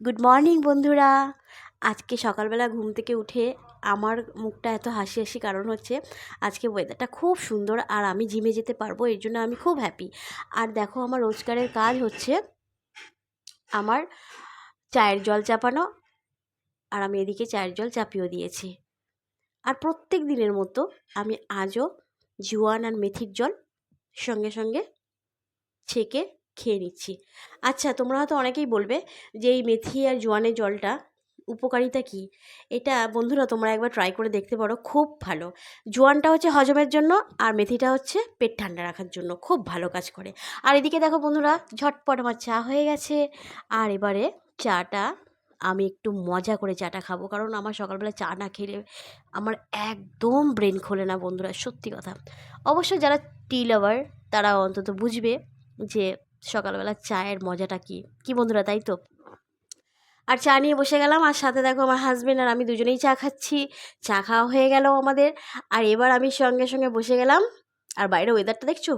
Good morning বন্ধুরা। আজকে সকালবেলা ঘুম থেকে উঠে আমার মুখটা এত হাসি হাসি কারণ হচ্ছে আজকে ওয়েদারটা খুব সুন্দর আর আমি জিমে যেতে পারবো, এর জন্য আমি খুব হ্যাপি। আর দেখো, আমার রোজগারের কাজ হচ্ছে আমার চায়ের জল চাপানো, আর আমি এদিকে চায়ের জল চাপিয়েও দিয়েছি। আর প্রত্যেক দিনের মতো আমি আজও জোয়ান আর মেথির জল সঙ্গে সঙ্গে ছেঁকে খেয়ে নিচ্ছি। আচ্ছা, তোমরা হয়তো অনেকেই বলবে যে এই মেথি আর জোয়ানের জলটা উপকারিতা কী? এটা বন্ধুরা তোমরা একবার ট্রাই করে দেখতে পারো, খুব ভালো। জোয়ানটা হচ্ছে হজমের জন্য, আর মেথিটা হচ্ছে পেট ঠান্ডা রাখার জন্য খুব ভালো কাজ করে। আর এদিকে দেখো বন্ধুরা, ঝটপট আমার চা হয়ে গেছে। আর এবারে চাটা আমি একটু মজা করে চাটা খাবো, কারণ আমার সকালবেলা চা না খেলে আমার একদম ব্রেন খোলে না বন্ধুরা, সত্যি কথা। অবশ্য যারা টি লাভার তারা অন্তত বুঝবে যে সকালবেলা চায়ের মজাটা কী, কী বন্ধুরা, তাই তো? আর চা নিয়ে বসে গেলাম, আর সাথে দেখো আমার হাজবেন্ড আর আমি দুজনেই চা খাচ্ছি। চা খাওয়া হয়ে গেল আমাদের। আর এবার আমি সঙ্গে সঙ্গে বসে গেলাম। আর বাইরে ওয়েদারটা দেখছো,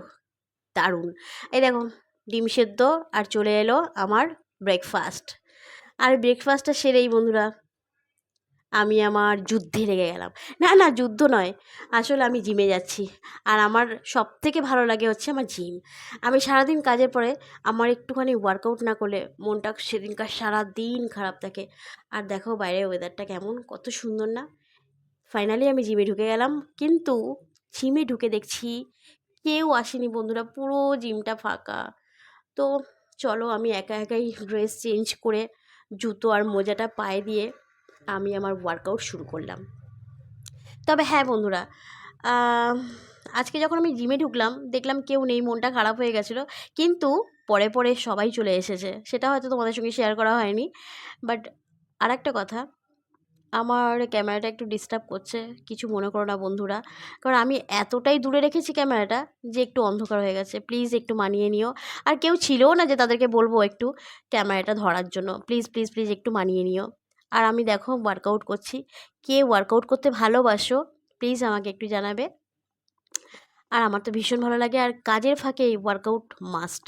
দারুণ। এই দেখো, ডিম সেদ্ধ আর চলে এলো আমার ব্রেকফাস্ট। আর ব্রেকফাস্টটা সেরেই বন্ধুরা আমি আমার যুদ্ধে লেগে গেলাম। না না, যুদ্ধ নয়, আসলে আমি জিমে যাচ্ছি। আর আমার সবথেকে ভালো লাগে হচ্ছে আমার জিম। আমি সারাদিন কাজের পরে আমার একটুখানি ওয়ার্কআউট না করলে মনটা সেদিনকার সারাদিন খারাপ থাকে। আর দেখো বাইরের ওয়েদারটা কেমন, কত সুন্দর না? ফাইনালি আমি জিমে ঢুকে গেলাম, কিন্তু জিমে ঢুকে দেখছি কেউ আসেনি বন্ধুরা, পুরো জিমটা ফাঁকা। তো চলো, আমি একা একাই ড্রেস চেঞ্জ করে জুতো আর মোজাটা পায়ে দিয়ে আমি আমার ওয়ার্কআউট শুরু করলাম। তবে হ্যাঁ বন্ধুরা, আহ, আজকে যখন আমি জিমে ঢুকলাম দেখলাম কেউ নেই, মনটা খারাপ হয়ে গেছিলো। কিন্তু পরে পরে সবাই চলে এসেছে, সেটা হয়তো তোমাদের সঙ্গে শেয়ার করা হয়নি। বাট আর একটা কথা, আমার ক্যামেরাটা একটু ডিস্টার্ব করছে, কিছু মনে করো না বন্ধুরা, কারণ আমি এতটাই দূরে রেখেছি ক্যামেরাটা যে একটু অন্ধকার হয়ে গেছে, প্লিজ একটু মানিয়ে নিও। আর কেউ ছিলও না যে তাদেরকে বলবো একটু ক্যামেরাটা ধরার জন্য, প্লিজ প্লিজ প্লিজ একটু মানিয়ে নিও। আর আমি দেখো ওয়ার্কআউট করছি। কে ওয়ার্কআউট করতে ভালোবাসো প্লিজ আমাকে একটু জানাবে। আর আমার তো ভীষণ ভালো লাগে, আর কাজের ফাঁকে এই ওয়ার্কআউট মাস্ট।